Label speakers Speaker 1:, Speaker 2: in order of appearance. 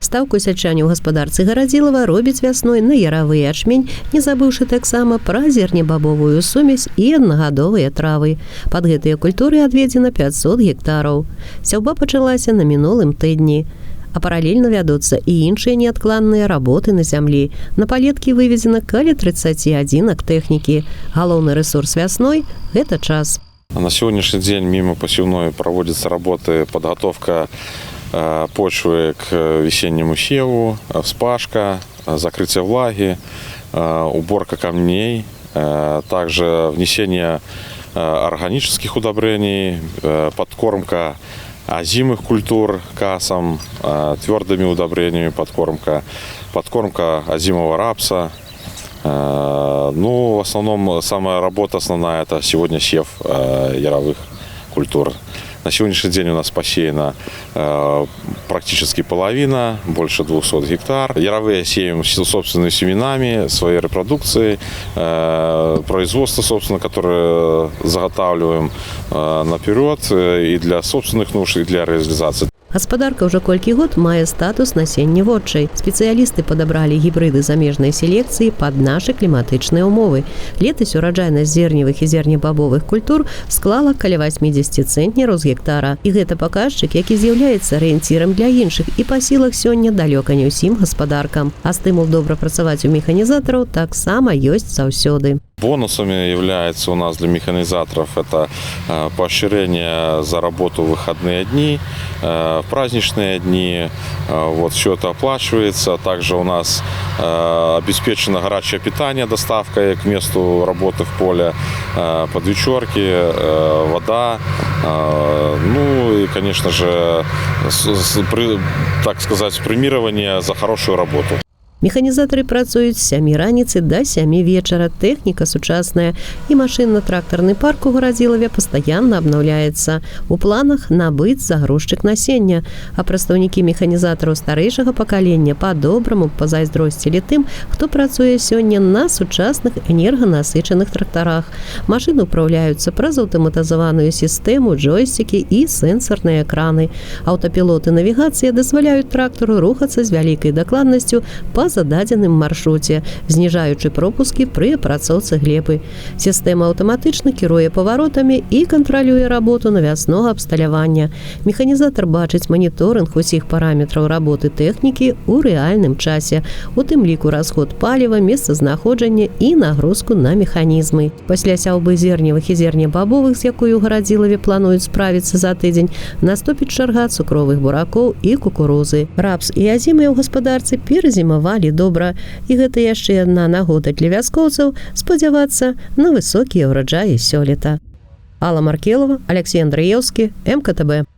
Speaker 1: Стаўку сяльчане ў гаспадарцы Гарадзілава робіць вясной на яравы ячмень, не забыўшы таксама пра зернебабовую сумесь і аднагадовыя травы. Пад гэтыя культуры адведзена 500 гектараў. Сяўба пачалася на мінулым тыдні. А паралельна вядуцца і іншыя неадкладныя работы на зямлі. На палеткі вывезена каля 30 адзінак тэхнікі. Галоўны рэсурс вясной – гэта час.
Speaker 2: На сегодняшний день мимо посевной проводятся работы подготовка почвы к весеннему севу, вспашка, закрытие влаги, уборка камней, также внесение органических удобрений, подкормка озимых культур касом, твердыми удобрениями подкормка озимого рапса. В основном самая работа основная – это сегодня сев яровых культур. На сегодняшний день у нас посеяна практически половина, больше 200 гектар. Яровые сеем собственными семенами, своей репродукцией, производство, собственно, которое заготавливаем наперед и для собственных нужд, и для реализации.
Speaker 1: Гаспадарка ўжо колькі год мае статус насенняводчай. Спецыялісты падабралі гібрыды замежнай селекцыі пад нашы кліматычныя ўмовы. Летась ураджайнасць зерневых і зернебабовых культур склала каля 80 цэнтнераў з гектара. І гэта паказчык, які з'яўляецца арыенцірам для іншых і па сілах сёння далёка не ўсім гаспадаркам. А стымул добра працаваць у механізатараў таксама ёсць заўсёды.
Speaker 2: Бонусами является у нас для механизаторов это поощрение за работу в выходные дни, в праздничные дни. Все это оплачивается. Также у нас обеспечено горячее питание доставкой к месту работы в поле, подвечерки, вода. И, конечно же, так сказать, премирование за хорошую работу.
Speaker 1: Механізатары працуюць з 7 раніцы да 7 вечара. Тэхніка сучасная і машынна-трактарны парк у Гарадзілаве пастаянна абнаўляецца. У планах набыць загрузчык насення. А прадстаўнікі механізатараў старэйшага пакалення па-добраму пазайздросцілі тым, хто працуе сёння на сучасных энерганасычаных трактарах. Машыны ўпраўляюцца праз аўтаматызаваную сістэму, джойстыкі і сэнсарныя экраны. Аўтапілоты навігацыя дазваляюць трактару рухацца з вялікай дакладнасцю па зададзеным маршруце, зніжаючы пропускі пры апрацоўцы глебы. Сістэма аўтаматычна кіруе паваротамі і кантралюе работу навяснога абсталявання. Механізатар бачыць маніторынг усіх параметраў работы тэхнікі ў рэальным часе, у тым ліку расход паліва, месцазнаходжання і нагрузку на механізмы. Пасля сяўбы зерневых і зернебабовых, з якой у Гарадзілаве плануюць справіцца за тыдзень, наступіць чарга цукровых буракоў і кукурузы. Рапс і азімы ў гаспадарцы перазімавалі добра. І гэта яшчэ адна нагода для вяскоўцаў спадзявацца на высокія ўраджаі сёлета. Алла Маркелова, Алексей Андрыеўскі, МКТБ.